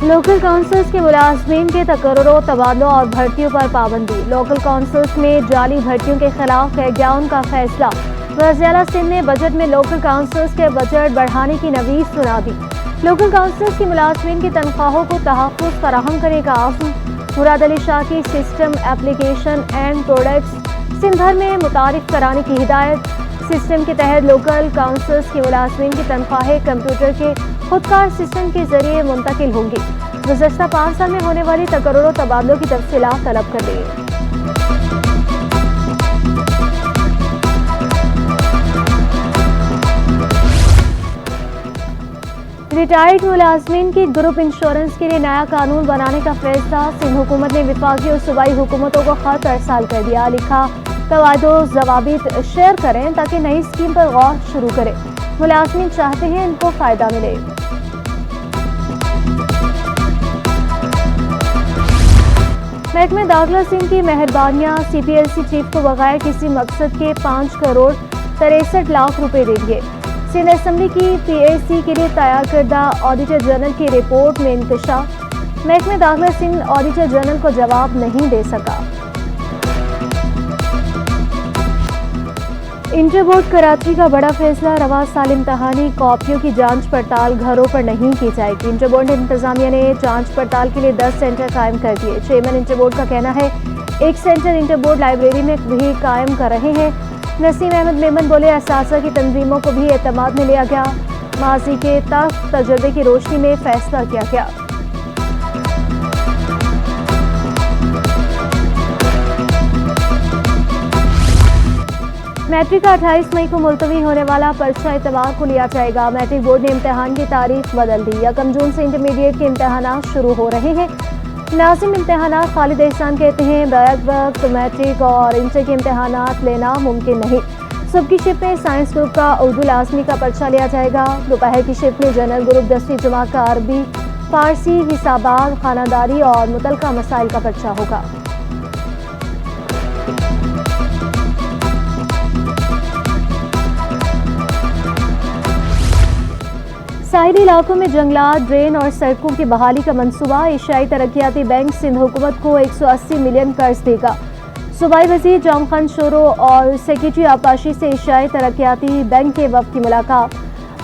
Local councils के मुलाजमीन के तकर्रुरों, तबादलों और भर्तियों पर पाबंदी। लोकल काउंसिल्स में जाली भर्तियों के खिलाफ क़याम का फैसला। वज़ीर-ए-आला सिंध ने बजट में लोकल काउंसिल्स के बजट बढ़ाने की नवीज़ सुना दी। लोकल काउंसिल्स के मुलाजमीन की तनख्वाहों को तहफ़्फ़ुज़ फराहम करने का आज़म। मुराद अली शाह की system, application and products Sindh भर में मुतारिफ कराने की हिदायत। सिस्टम के तहत लोकल काउंसिल्स के मुलाजमीन की तनख्वाहें कंप्यूटर के खुदकार सिस्टम के जरिए मुंतकिल होंगी। गुज़श्ता 5 साल में होने वाली तकर्रुरों, तबादलों की तफसीलात तलब कर ली। रिटायर्ड मुलाजमीन की ग्रुप इंश्योरेंस के लिए नया कानून बनाने का फैसला। सिंध हुकूमत ने विफाकी और सूबाई हुकूमतों को खत अरसाल कर दिया। लिखा, तवादो ज़वाबित शेयर करें ताकि नई स्कीम पर गौर शुरू करें। मुलाजमीन चाहते हैं इनको फ़ायदा मिले। महकमे दाखिला सिंध की मेहरबानियाँ। CPLC चीफ को बगैर किसी मकसद के 5 करोड़ 63 लाख रुपए दे दिए। सिंध असम्बली की PAC के लिए तैयार करदा ऑडिटर जनरल की रिपोर्ट में इंकशाफ। महकमे दाखिला सिंध ऑडिटर जनरल को जवाब नहीं दे सका। इंटर बोर्ड कराची का बड़ा फैसला। रवा साल इम्तहानी कॉपियों की जांच पड़ताल घरों पर नहीं की जाएगी। इंटर बोर्ड इंतजामिया ने जांच पड़ताल के लिए 10 सेंटर कायम कर दिए। चेयरमैन इंटर बोर्ड का कहना है 1 सेंटर इंटर बोर्ड लाइब्रेरी में भी कायम कर रहे हैं। नसीम अहमद मेमन बोले, असातिज़ा की तंजीमों को भी एतमाद में लिया गया। माजी के तजुर्बे की रोशनी में फैसला किया गया। मैट्रिक का 28 मई को मुलतवी होने वाला पर्चा इतवार को लिया जाएगा। मैट्रिक बोर्ड ने इम्तहान की तारीख बदल दी। 1 जून से इंटरमीडिएट के इम्तहानात शुरू हो रहे हैं। नाज़िम इम्तहानात खालिद एहसान कहते हैं बैक वक्त मैट्रिक और इंटर के इम्तहानात लेना मुमकिन नहीं। सुबह की शिफ्ट में साइंस ग्रुप का उर्दू लाजमी का पर्चा लिया जाएगा। दोपहर की शिफ्ट में जनरल ग्रुप 10वीं जमात का अरबी, फारसी, हिसाबात, खानादारी और मुतलका मसाइल का पर्चा होगा। साहिली इलाकों में जंगलात, ड्रेन और सड़कों की बहाली का मंसूबा। एशियाई तरक्याती बैंक सिंध हुकूमत को 180 मिलियन कर्ज देगा। सूबाई वज़ीर जाम खान शोरो और सेक्रेटरी आपाशी से एशियाई तरक्याती बैंक के वफ़द की मुलाकात।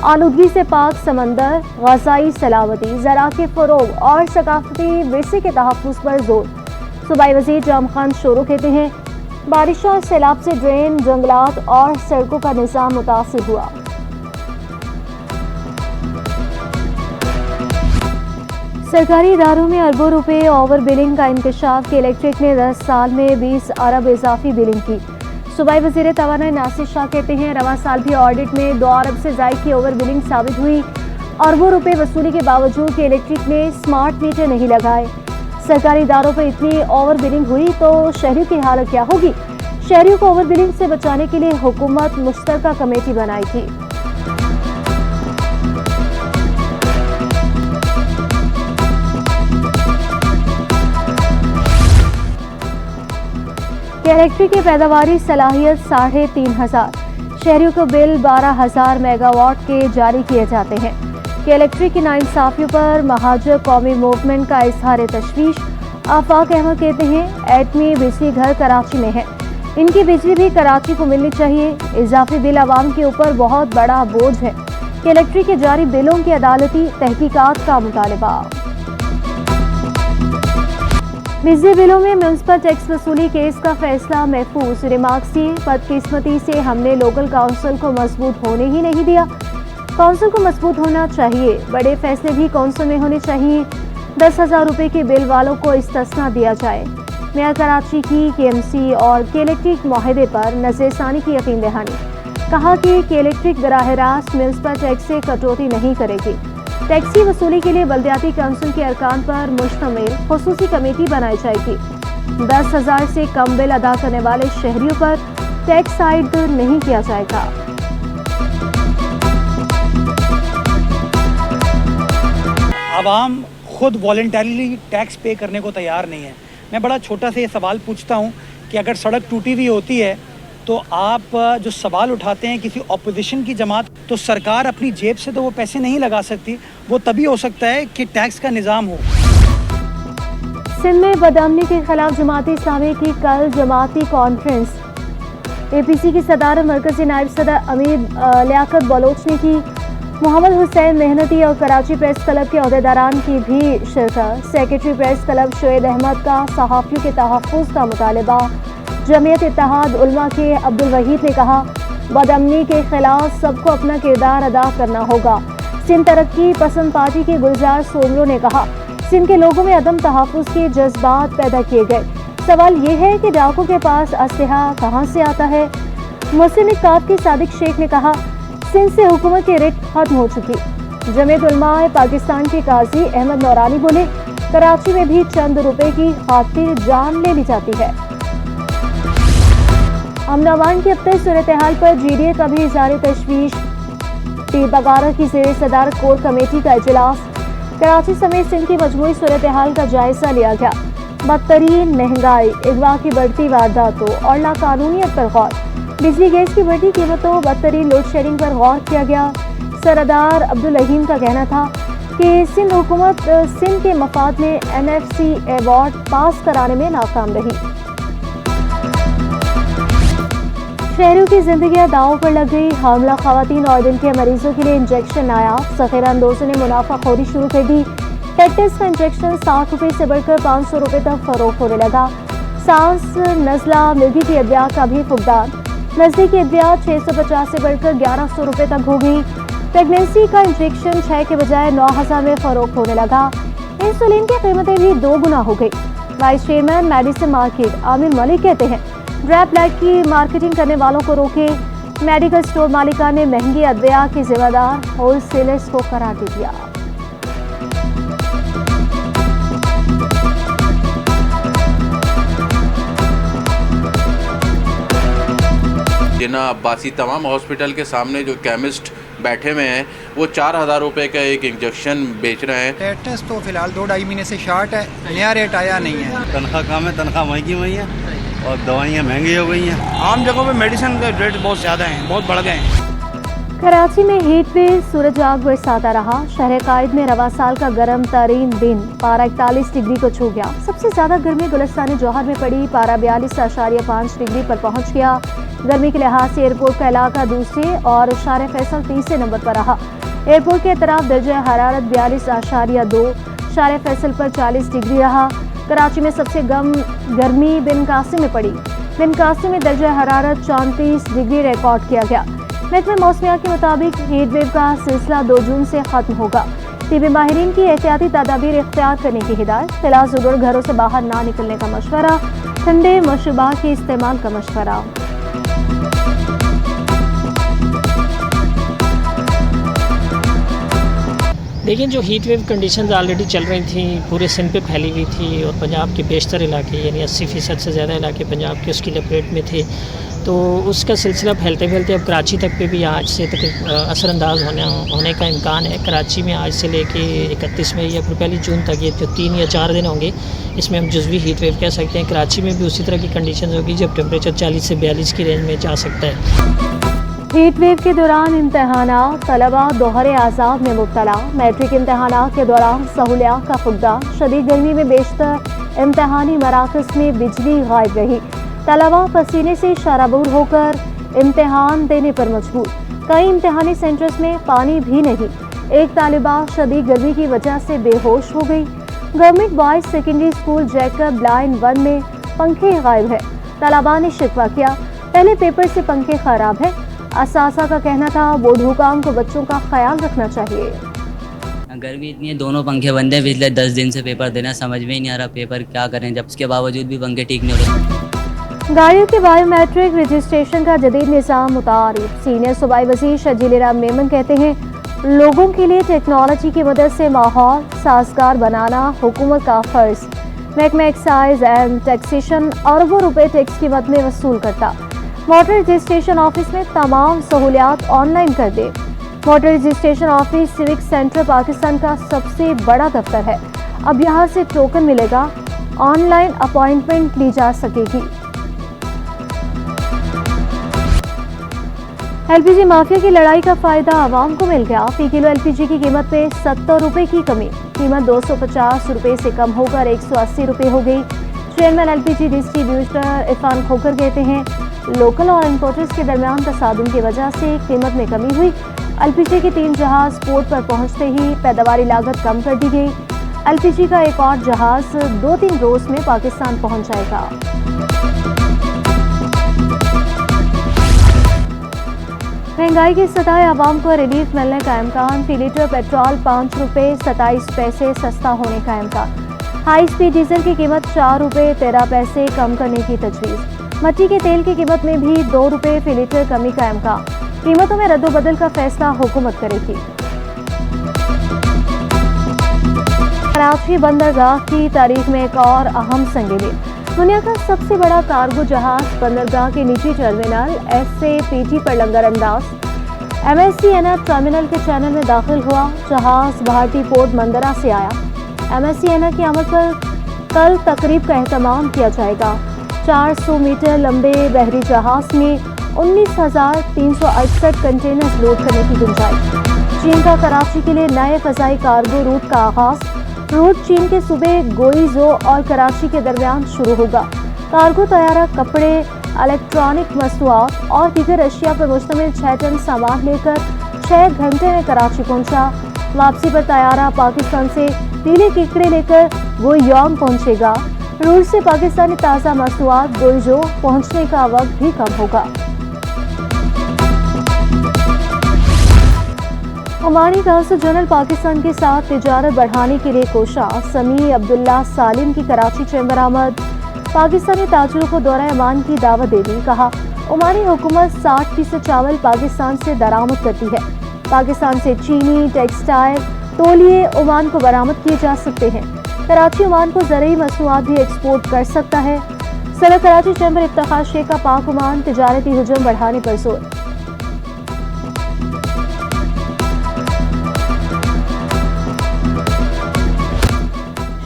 आलूदगी से पाक समंदर, ग़ज़ाई सलामती, ज़राअत के फ़रोग़ और सकाफ़ती विरसे के तहफ़्फ़ुज़ पर जोर। सूबाई वज़ीर जाम खान शोरो कहते हैं बारिशों और सैलाब से ड्रेन, जंगलात और सड़कों का निज़ाम मुतासिर हुआ। सरकारी इदारों में अरबों रुपए ओवर बिलिंग का इंकशाफ। के इलेक्ट्रिक ने 10 साल में 20 अरब इजाफी बिलिंग की। सूबाई वज़ीर तवानाई नासिर शाह कहते हैं रवा साल भी ऑडिट में 2 अरब से ज़ायद की ओवर बिलिंग साबित हुई। अरबों रुपए वसूली के बावजूद के इलेक्ट्रिक ने स्मार्ट मीटर नहीं लगाए। सरकारी इदारों पर इतनी ओवर बिलिंग हुई तो शहरियों की हालत क्या होगी। शहरियों को ओवर बिलिंग से बचाने के लिए हुकूमत मुश्तरका कमेटी बनाई थी। इलेक्ट्रिक की पैदावारी सलाहियत 3,500। शहरियों को बिल 12,000 मेगावाट के जारी किए जाते हैं। कि इलेक्ट्रिक की नाइंसाफियों पर महाजर कौमी मूवमेंट का इजहार तशवीश। आफाक अहमद कहते हैं एटमी बिजली घर कराची में है, इनकी बिजली भी कराची को मिलनी चाहिए। इजाफी बिल आवाम के ऊपर बहुत बड़ा बोझ है। कि इलेक्ट्रिक के जारी बिलों की अदालती तहकीकात का मुतालबा। बिजली बिलों में म्यूनसिपल टैक्स वसूली केस का फैसला महफूज। रिमार्क्स दिए, बदकिस्मती से हमने लोकल काउंसिल को मजबूत होने ही नहीं दिया। काउंसिल को मजबूत होना चाहिए। बड़े फैसले भी काउंसिल में होने चाहिए। 10,000 रुपये के बिल वालों को इस्तिस्ना दिया जाए। मेयर कराची की KMC और के इलेक्ट्रिक माहदे पर नज़रसानी की यकीन दहानी। कहा कि के इलेक्ट्रिक बराह रास्त म्यूनसिपल टैक्स से कटौती नहीं करेगी। टैक्सी वसूली के लिए बल्दियाती काउंसिल के अरकान पर मुश्तमिल खुसूसी कमेटी बनाई जाएगी। 10,000 से कम बिल अदा करने वाले शहरियों पर टैक्स आयद नहीं किया जाएगा। आवाम खुद वॉलंटरीली टैक्स पे करने को तैयार नहीं है। मैं बड़ा छोटा सा ये सवाल पूछता हूँ कि अगर सड़क टूटी हुई होती है तो आप जो सवाल उठाते हैं किसी ऑपोजिशन की जमात, तो सरकार अपनी जेब से तो वो पैसे नहीं लगा सकती। वो तभी हो सकता है कि टैक्स का निज़ाम हो। सिंध में बदअमनी के खिलाफ जमात इस्लामी की कल जमाती कॉन्फ्रेंस। एपीसी की सदारत मरकजी नायब सदर अमीर लियाकत बलोच ने की। मोहम्मद हुसैन मेहनती और कराची प्रेस क्लब के अहदेदारान की भी शिरकत। Secretary press club Shoaib Ahmad का सहाफ़ियों के तहफ़्फ़ुज़ का मुतालबा। जमीयत इत्तेहाद उलमा के अब्दुल वहीद ने कहा, बदअमनी के खिलाफ सबको अपना किरदार अदा करना होगा। सिंध तरक्की पसंद पार्टी के गुलजार सोमरो ने कहा, सिंध के लोगों में अदम तहफ़्फ़ुज़ के जज्बात पैदा किए गए। सवाल ये है कि डाकुओं के पास असलहा कहाँ से आता है। मुस्लिम लीग काफ के सादिक शेख ने कहा, सिंध से हुकूमत की रिट खत्म हो चुकी। जमीयत उलमा पाकिस्तान के काजी अहमद नौरानी बोले, कराची में भी चंद रुपए की खातिर जान ले ली जाती है। अमन अमान की अब तक सूरत हाल पर GDA का भी इज़हार तशवीश। पीर बगारा की ज़ेर सदारत कोर कमेटी का इजलास। कराची समेत सिंध की मजमूई सूरत हाल का जायजा लिया गया। बदतरीन महंगाई, अगवा की बढ़ती वारदातों और लाकानूनियत पर गौर। बिजली गैस की बढ़ती कीमतों, बदतरीन लोड शेडिंग पर गौर किया गया। सरदार अब्दुल रहीम का कहना था कि सिंध हुकूमत सिंध के मफाद में NFC अवार्ड पास कराने में नाकाम रही। शहरों की जिंदगियां दांव पर लग गई। हामला खवातीन और दिल के मरीजों के लिए इंजेक्शन आया। ज़ख़ीरा अंदोज़ों ने मुनाफाखोरी शुरू कर दी। टेस्ट का इंजेक्शन 60 रुपये से बढ़कर 500 रुपये तक फरोख्त होने लगा। सांस, नज़ला, मिर्गी की अद्वियात का भी फुकदान। नज़दीकी अद्वियात 650 से बढ़कर 1100 रुपये तक हो गई। प्रेगनेंसी का इंजेक्शन 6 के बजाय 9000 में फरोख्त होने लगा। इंसुलिन की कीमतें भी 2 गुना हो गई। Vice chairman medicine market Aamir Malik कहते हैं, ड्रैप लाइट की मार्केटिंग करने वालों को रोके। मेडिकल स्टोर मालिका ने महंगी अद्विया के जिम्मेदार होलसेलर्स को करार दे दिया। जिना अब्बासी तमाम हॉस्पिटल के सामने जो केमिस्ट बैठे हुए हैं वो 4000 रुपये का एक इंजेक्शन बेच रहे हैं। टेस्ट तो फिलहाल 2-2.5 महीने से शार्ट है, नया रेट आया नहीं है। तनख्वाह कम है, तनख्वाह महंगी हुई है और दवाइयाँ महंगी हो गई हैं। आम जगहों पे मेडिसिन के रेट बहुत ज़्यादा हैं, बहुत बढ़ गए हैं। कराची में हीट वेव सूरज आग बरसाता रहा। शहर कायद में रवा साल का गर्म तरीन दिन, पारा 41 डिग्री को छू गया। सबसे ज्यादा गर्मी गुलिस्तान जौहर में पड़ी, पारा 42.5 डिग्री पर पहुंच गया। गर्मी के लिहाज से एयरपोर्ट का इलाका दूसरे और शार फैसल तीसरे नंबर पर रहा। एयरपोर्ट के तरफ दर्जा हरारत 42.2, शार फैसल पर 40 डिग्री रहा। कराची में सबसे गर्मी बिन कासिम में पड़ी। बिन कासिम में दर्जा हरारत 34 डिग्री रिकॉर्ड किया गया। महकमे मौसमियात के मुताबिक हीट वेव का सिलसिला 2 जून से खत्म होगा। तिबी माहिरीन की एहतियाती तदाबीर इख्तियार करने की हिदायत। फिलहाल ज़रूर घरों से बाहर ना निकलने का मशवरा। ठंडे मशरूबात के इस्तेमाल का मशवरा। लेकिन जो हीट वेव कंडीशंस ऑलरेडी चल रही थी, पूरे सिंध पे फैली हुई थी और पंजाब के बेशतर इलाके यानी 80% से ज़्यादा इलाके पंजाब के उसकी लपेट में थे, तो उसका सिलसिला फैलते फैलते अब कराची तक पे भी आज से तक असरअंदाज होने का इम्कान है। कराची में आज से लेके 31 मई या फिर पहली जून तक ये जो 3 या 4 दिन होंगे, इसमें हम जुज़वी हीट वेव कह सकते हैं। कराची में भी उसी तरह की कंडीशन होगी जब टेम्परेचर 40 से 42 की रेंज में जा सकता है। हीट वेव के दौरान इम्तहानात, तलबा दोहरे आज़ाब में मुब्तला। मैट्रिक इम्तहानात के दौरान सहूलियात का फुकदान। शदीद गर्मी में बेशतर इम्तहानी मराकज़ में बिजली गायब रही। तलबा पसीने से शराबूर होकर इम्तहान देने पर मजबूर। कई इम्तहानी सेंटर्स में पानी भी नहीं। एक तालिबा शदीद गर्मी की वजह से बेहोश हो गई। Government boys secondary school Jacob line 1 में पंखे गायब है। तलबा ने शिकवा किया, पहले पेपर से पंखे खराब है। असासा का कहना था, बोर्ड हुकाम को बच्चों का ख्याल रखना चाहिए। गर्मी इतनी है, दोनों पंखे बंद हैं। पिछले 10 दिन से पेपर देना समझ में ही नहीं आ रहा, पेपर क्या करें जब उसके बावजूद भी पंखे ठीक नहीं हो रहे। गाड़ियों के बायोमेट्रिक रजिस्ट्रेशन का जदीद निज़ाम मुतारिफ। सीनियर सूबाई वज़ीर शजील राम मेमन कहते हैं, लोगों के लिए टेक्नोलॉजी की मदद से माहौल साजगार बनाना हुकूमत का फ़र्ज़। महकमा एक्साइज एंड टैक्सेशन अरबों रुपए टैक्स की मद में वसूल करता। मोटर रजिस्ट्रेशन ऑफिस में तमाम सहूलियात ऑनलाइन कर दे। Motor registration office civic centre Pakistan का सबसे बड़ा दफ्तर है। अब यहाँ से टोकन मिलेगा, ऑनलाइन अपॉइंटमेंट ली जा सकेगी। एलपीजी माफिया की लड़ाई का फायदा आवाम को मिल गया। फी किलो एलपीजी की कीमत में 70 रुपए की कमी, कीमत 250 रुपए से कम होकर 180 रुपए हो गई। चेयरमैन एलपीजी डिस्ट्रीब्यूटर इरफान खोकर कहते हैं, लोकल और इंपोर्टर्स के दरमियान तसादुम की वजह से कीमत में कमी हुई। एलपीजी के 3 जहाज पोर्ट पर पहुंचते ही पैदावारी लागत कम कर दी गई। एलपीजी का एक और जहाज 2-3 रोज में पाकिस्तान पहुंच जाएगा। महंगाई के सताए आवाम को रिलीफ मिलने का इम्कान। फी लीटर पेट्रोल 5 रुपये 27 पैसे सस्ता होने का इम्कान। हाई स्पीड डीजल की कीमत 4 रुपये 13 पैसे कम करने की तजवीज़। मट्टी के तेल की कीमत में भी 2 रुपये फी लीटर कमी का इम्कान। कीमतों में रद्दोबदल का फैसला हुकूमत करेगी। कराची बंदरगाह की तारीख में एक और अहम संगीनी। दुनिया का सबसे बड़ा कार्गो जहाज बंदरगाह के निजी टर्मिनल SAPT पर लंगर अंदाज MSC एनएफ टर्मिनल के चैनल में दाखिल हुआ। जहाज भारतीय पोर्ट मंदरा से आया। MSC एनएफ की आमद पर कल तकरीब का एहतमाम किया जाएगा। 400 मीटर लंबे बहरी जहाज में 19,368 कंटेनर्स लोड करने की गुंजाइश। चीन का कराची के लिए नए फजाई कार्गो रूट का आगाज। रूट चीन के सूबे गोइजो और कराची के दरमियान शुरू होगा। कार्गो तैयारा कपड़े, इलेक्ट्रॉनिक मसनूआत और दीगर अशिया पर मुश्तमिल 6 टन सामान लेकर 6 घंटे में कराची पहुंचा। वापसी पर तैयारा पाकिस्तान से पीले केकड़े लेकर गोयोंग पहुंचेगा। रूट से पाकिस्तानी ताज़ा मसनूआत गोइजो पहुंचने का वक्त भी कम होगा। ओमानी काउंसिल जनरल पाकिस्तान के साथ तिजारत बढ़ाने के लिए कोशा। समी अब्दुल्ला सालिम की कराची चैम्बर आमद। पाकिस्तानी ताजिरों को दौरा ओमान की दावत दे दी। कहा, ओमानी हुकूमत 60% चावल पाकिस्तान से दरामद करती है। पाकिस्तान से चीनी, टेक्सटाइल, तौलिए ओमान को बरामद किए जा सकते हैं। कराची ओमान को ज़रूरी मसनूआत भी एक्सपोर्ट कर सकता है। सदर कराची चैम्बर इफ्तिखार शेख का पाक ओमान तिजारती हुजूम बढ़ाने पर जोर।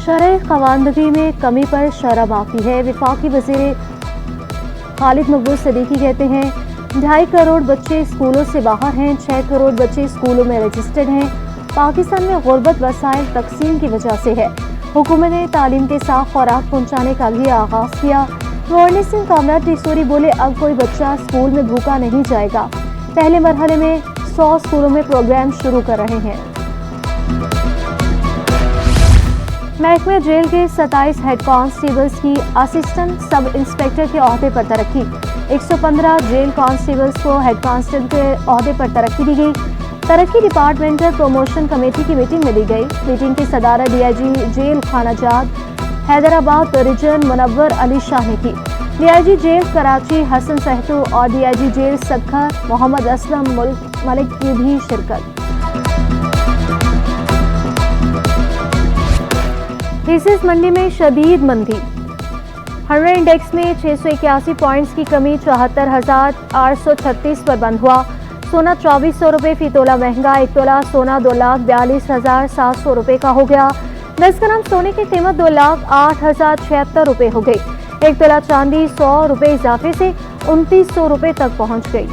शरह खवानदगी में कमी पर शरह माफी है। वफाकी वज़ीर खालिद मकबूल सदीकी कहते हैं, 2.5 करोड़ बच्चे स्कूलों से बाहर हैं, 6 करोड़ बच्चे स्कूलों में रजिस्टर्ड हैं। पाकिस्तान में गुर्बत वसाइल तकसीम की वजह से है। हुकूमत ने तालीम के साथ खुराक पहुँचाने का भी आगाज़ किया। गवर्नर सिंह कामराज टिसोरी बोले, अब कोई बच्चा स्कूल में भूखा नहीं जाएगा। पहले मरहले में 100 स्कूलों में प्रोग्राम शुरू कर रहे हैं। महकमे जेल के 27 हेड कांस्टेबल्स की असिस्टेंट सब इंस्पेक्टर के ओहदे पर तरक्की। 115 जेल कांस्टेबल्स को हेड कांस्टेबल के ओहदे पर तरक्की दी गई। तरक्की डिपार्टमेंटल प्रमोशन कमेटी की मीटिंग में दी गई। मीटिंग की सदारत DIG जेल खानाजाद हैदराबाद रीजन मुनव्वर अली शाह ने की। DIG जेल कराची हसन सहतू और DIG जेल सक्खर मोहम्मद असलम मलिक की भी शिरकत। हिस्सेस मंडी में शदीद मंदी। 100 इंडेक्स में 681 पॉइंट्स की कमी 74,836 पर बंद हुआ। सोना 2400 रुपये फी तोला महंगा। 1 तोला सोना 2,42,700 रुपये का हो गया। 10 ग्राम सोने की कीमत 2,08,076 रुपये हो गई। 1 तोला चांदी 100 रुपये इजाफे से 2900 रुपये तक पहुंच गई।